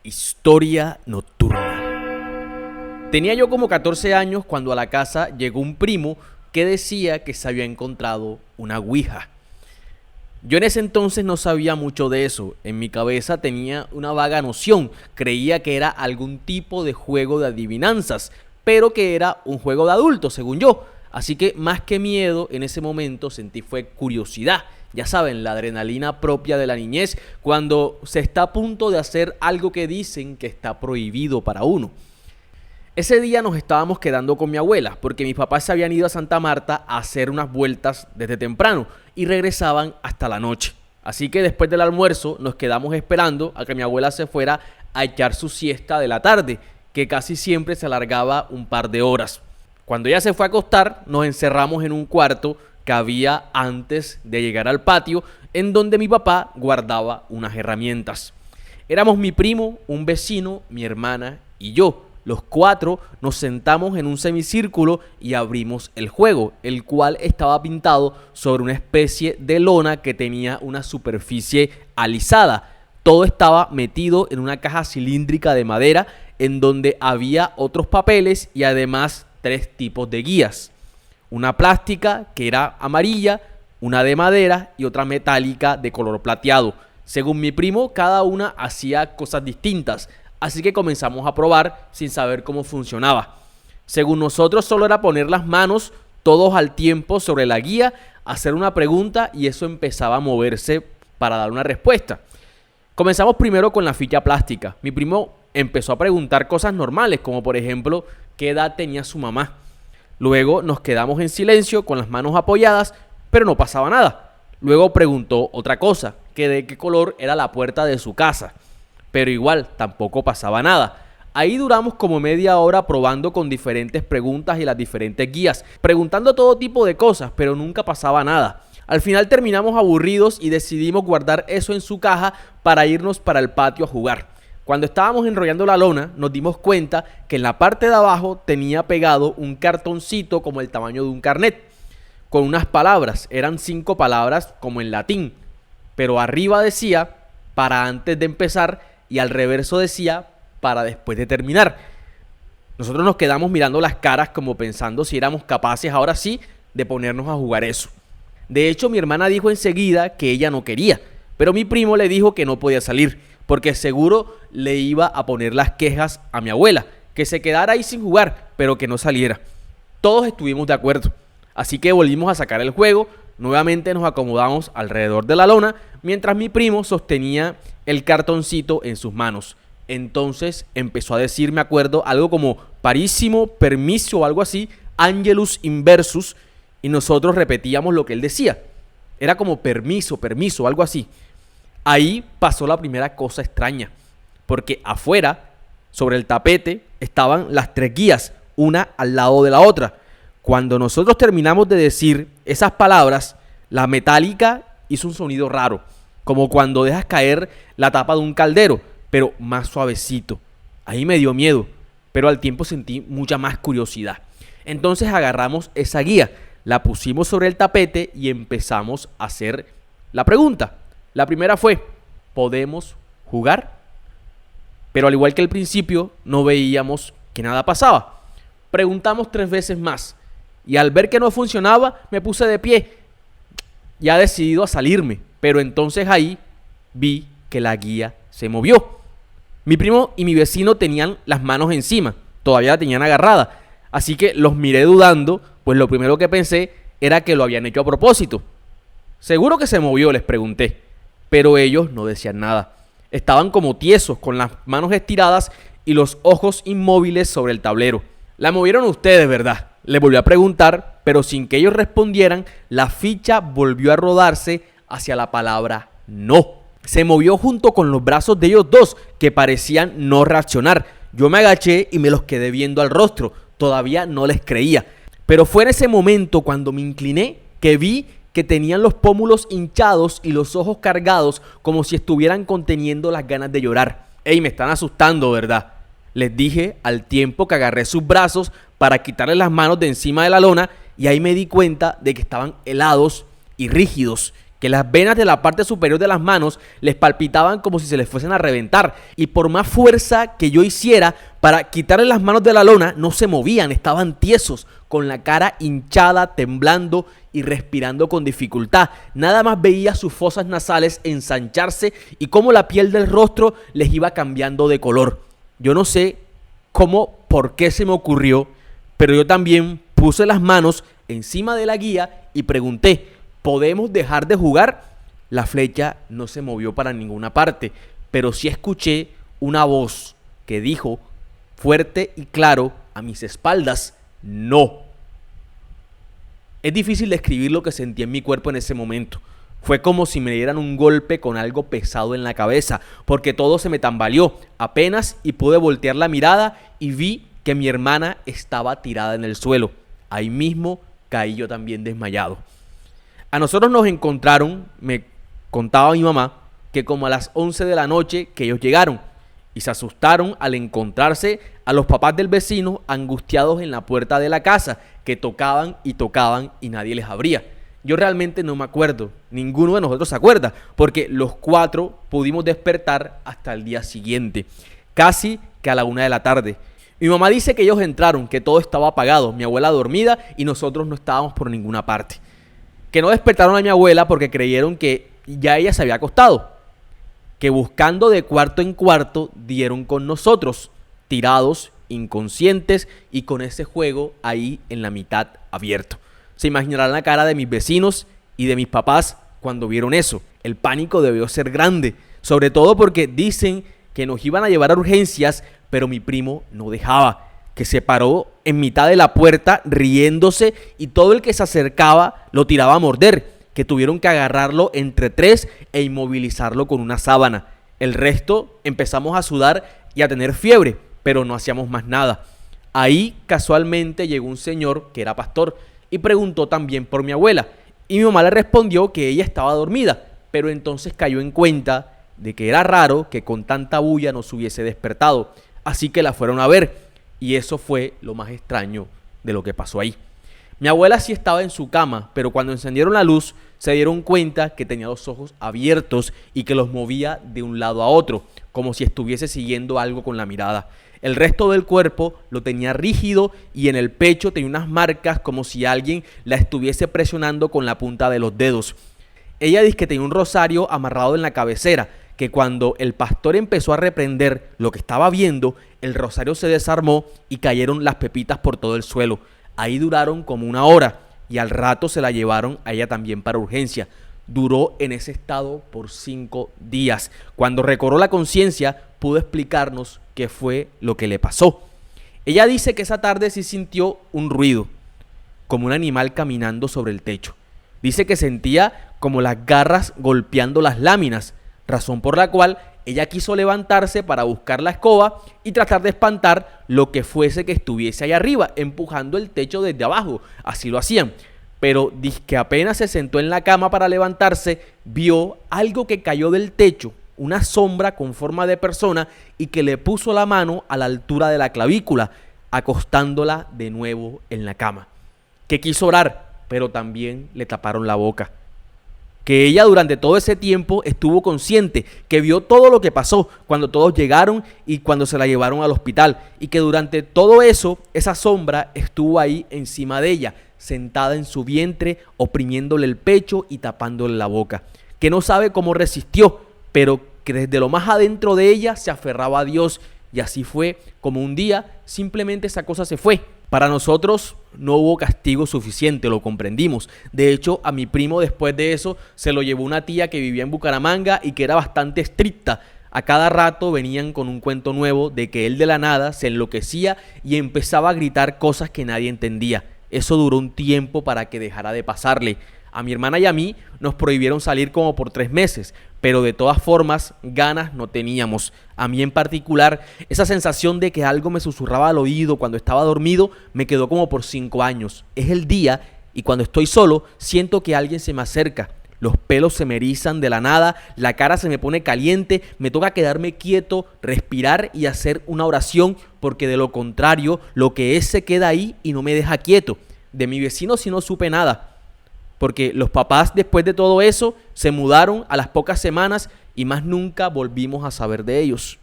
Historia nocturna. Tenía yo como 14 años cuando a la casa llegó un primo que decía que se había encontrado una ouija. Yo en ese entonces no sabía mucho de eso. En mi cabeza tenía una vaga noción. Creía que era algún tipo de juego de adivinanzas, pero que era un juego de adultos, según yo. Así que más que miedo, en ese momento sentí fue curiosidad. Ya saben, la adrenalina propia de la niñez cuando se está a punto de hacer algo que dicen que está prohibido para uno. Ese día nos estábamos quedando con mi abuela porque mis papás se habían ido a Santa Marta a hacer unas vueltas desde temprano y regresaban hasta la noche. Así que después del almuerzo nos quedamos esperando a que mi abuela se fuera a echar su siesta de la tarde, que casi siempre se alargaba un par de horas. Cuando ella se fue a acostar, nos encerramos en un cuarto que había antes de llegar al patio, en donde mi papá guardaba unas herramientas. Éramos mi primo, un vecino, mi hermana y yo. Los cuatro nos sentamos en un semicírculo y abrimos el juego, el cual estaba pintado sobre una especie de lona que tenía una superficie alisada. Todo estaba metido en una caja cilíndrica de madera en donde había otros papeles y además 3 tipos de guías. Una plástica que era amarilla, una de madera y otra metálica de color plateado. Según mi primo, cada una hacía cosas distintas, así que comenzamos a probar sin saber cómo funcionaba. Según nosotros, solo era poner las manos todos al tiempo sobre la guía, hacer una pregunta y eso empezaba a moverse para dar una respuesta. Comenzamos primero con la ficha plástica. Mi primo empezó a preguntar cosas normales, como por ejemplo, ¿qué edad tenía su mamá? Luego nos quedamos en silencio con las manos apoyadas, pero no pasaba nada. Luego preguntó otra cosa, que de qué color era la puerta de su casa, pero igual tampoco pasaba nada. Ahí duramos como media hora probando con diferentes preguntas y las diferentes guías, preguntando todo tipo de cosas, pero nunca pasaba nada. Al final terminamos aburridos y decidimos guardar eso en su caja para irnos para el patio a jugar. Cuando estábamos enrollando la lona, nos dimos cuenta que en la parte de abajo tenía pegado un cartoncito como el tamaño de un carnet, con unas palabras. Eran 5 palabras como en latín, pero arriba decía para antes de empezar y al reverso decía para después de terminar. Nosotros nos quedamos mirando las caras como pensando si éramos capaces ahora sí de ponernos a jugar eso. De hecho, mi hermana dijo enseguida que ella no quería, pero mi primo le dijo que no podía salir, porque seguro le iba a poner las quejas a mi abuela, que se quedara ahí sin jugar, pero que no saliera. Todos estuvimos de acuerdo, así que volvimos a sacar el juego. Nuevamente nos acomodamos alrededor de la lona, mientras mi primo sostenía el cartoncito en sus manos. Entonces empezó a decir, me acuerdo, algo como parísimo, permiso o algo así, angelus inversus, y nosotros repetíamos lo que él decía. Era como permiso, permiso, algo así. Ahí pasó la primera cosa extraña, porque afuera, sobre el tapete, estaban las 3 guías, una al lado de la otra. Cuando nosotros terminamos de decir esas palabras, la metálica hizo un sonido raro, como cuando dejas caer la tapa de un caldero, pero más suavecito. Ahí me dio miedo, pero al tiempo sentí mucha más curiosidad. Entonces agarramos esa guía, la pusimos sobre el tapete y empezamos a hacer la pregunta. La primera fue, ¿podemos jugar? Pero al igual que al principio, no veíamos que nada pasaba. Preguntamos 3 veces más y al ver que no funcionaba, me puse de pie, ya decidido a salirme. Pero entonces ahí vi que la guía se movió. Mi primo y mi vecino tenían las manos encima, todavía la tenían agarrada. Así que los miré dudando, pues lo primero que pensé era que lo habían hecho a propósito. ¿Seguro que se movió?, les pregunté. Pero ellos no decían nada. Estaban como tiesos, con las manos estiradas y los ojos inmóviles sobre el tablero. La movieron ustedes, ¿verdad? Le volví a preguntar, pero sin que ellos respondieran, la ficha volvió a rodarse hacia la palabra no. Se movió junto con los brazos de ellos dos, que parecían no reaccionar. Yo me agaché y me los quedé viendo al rostro. Todavía no les creía. Pero fue en ese momento cuando me incliné que vi que tenían los pómulos hinchados y los ojos cargados como si estuvieran conteniendo las ganas de llorar. ¡Ey, me están asustando, ¿verdad?, les dije al tiempo que agarré sus brazos para quitarles las manos de encima de la lona y ahí me di cuenta de que estaban helados y rígidos, que las venas de la parte superior de las manos les palpitaban como si se les fuesen a reventar. Y por más fuerza que yo hiciera para quitarle las manos de la lona, no se movían, estaban tiesos, con la cara hinchada, temblando y respirando con dificultad. Nada más veía sus fosas nasales ensancharse y cómo la piel del rostro les iba cambiando de color. Yo no sé por qué se me ocurrió, pero yo también puse las manos encima de la guía y pregunté: ¿podemos dejar de jugar? La flecha no se movió para ninguna parte, pero sí escuché una voz que dijo fuerte y claro a mis espaldas: no. Es difícil describir lo que sentí en mi cuerpo en ese momento. Fue como si me dieran un golpe con algo pesado en la cabeza, porque todo se me tambaleó apenas y pude voltear la mirada y vi que mi hermana estaba tirada en el suelo. Ahí mismo caí yo también desmayado. A nosotros nos encontraron, me contaba mi mamá, que como a las 11 de la noche que ellos llegaron y se asustaron al encontrarse a los papás del vecino angustiados en la puerta de la casa, que tocaban y nadie les abría. Yo realmente no me acuerdo, ninguno de nosotros se acuerda, porque los 4 pudimos despertar hasta el día siguiente, casi que a la 1 de la tarde. Mi mamá dice que ellos entraron, que todo estaba apagado, mi abuela dormida y nosotros no estábamos por ninguna parte. Que no despertaron a mi abuela porque creyeron que ya ella se había acostado. Que buscando de cuarto en cuarto dieron con nosotros, tirados, inconscientes y con ese juego ahí en la mitad abierto. Se imaginarán la cara de mis vecinos y de mis papás cuando vieron eso. El pánico debió ser grande, sobre todo porque dicen que nos iban a llevar a urgencias, pero mi primo no dejaba, que se paró en mitad de la puerta riéndose y todo el que se acercaba lo tiraba a morder, que tuvieron que agarrarlo entre 3 e inmovilizarlo con una sábana. El resto empezamos a sudar y a tener fiebre, pero no hacíamos más nada. Ahí casualmente llegó un señor que era pastor y preguntó también por mi abuela, y mi mamá le respondió que ella estaba dormida, pero entonces cayó en cuenta de que era raro que con tanta bulla no se hubiese despertado, así que la fueron a ver, y eso fue lo más extraño de lo que pasó ahí. Mi abuela sí estaba en su cama, pero cuando encendieron la luz se dieron cuenta que tenía los ojos abiertos y que los movía de un lado a otro, como si estuviese siguiendo algo con la mirada. El resto del cuerpo lo tenía rígido y en el pecho tenía unas marcas como si alguien la estuviese presionando con la punta de los dedos. Ella dice que tenía un rosario amarrado en la cabecera, que cuando el pastor empezó a reprender lo que estaba viendo, el rosario se desarmó y cayeron las pepitas por todo el suelo. Ahí duraron como 1 hora y al rato se la llevaron a ella también para urgencia. Duró en ese estado por 5 días. Cuando recobró la conciencia, pudo explicarnos qué fue lo que le pasó. Ella dice que esa tarde sí sintió un ruido, como un animal caminando sobre el techo. Dice que sentía como las garras golpeando las láminas, razón por la cual ella quiso levantarse para buscar la escoba y tratar de espantar lo que fuese que estuviese ahí arriba, empujando el techo desde abajo. Así lo hacían. Pero dice que apenas se sentó en la cama para levantarse, vio algo que cayó del techo, una sombra con forma de persona y que le puso la mano a la altura de la clavícula, acostándola de nuevo en la cama. Que quiso orar, pero también le taparon la boca. Que ella durante todo ese tiempo estuvo consciente, que vio todo lo que pasó cuando todos llegaron y cuando se la llevaron al hospital, y que durante todo eso, esa sombra estuvo ahí encima de ella, sentada en su vientre, oprimiéndole el pecho y tapándole la boca. Que no sabe cómo resistió, pero que desde lo más adentro de ella se aferraba a Dios, y así fue como un día simplemente esa cosa se fue. Para nosotros no hubo castigo suficiente, lo comprendimos. De hecho, a mi primo después de eso se lo llevó una tía que vivía en Bucaramanga y que era bastante estricta. A cada rato venían con un cuento nuevo de que él de la nada se enloquecía y empezaba a gritar cosas que nadie entendía. Eso duró un tiempo para que dejara de pasarle. A mi hermana y a mí nos prohibieron salir como por 3 meses, pero de todas formas ganas no teníamos. A mí en particular, esa sensación de que algo me susurraba al oído cuando estaba dormido me quedó como por 5 años. Es el día y cuando estoy solo siento que alguien se me acerca. Los pelos se me erizan de la nada, la cara se me pone caliente, me toca quedarme quieto, respirar y hacer una oración, porque de lo contrario, lo que es se queda ahí y no me deja quieto. De mi vecino sí no supe nada. porque los papás después de todo eso se mudaron a las pocas semanas y más nunca volvimos a saber de ellos.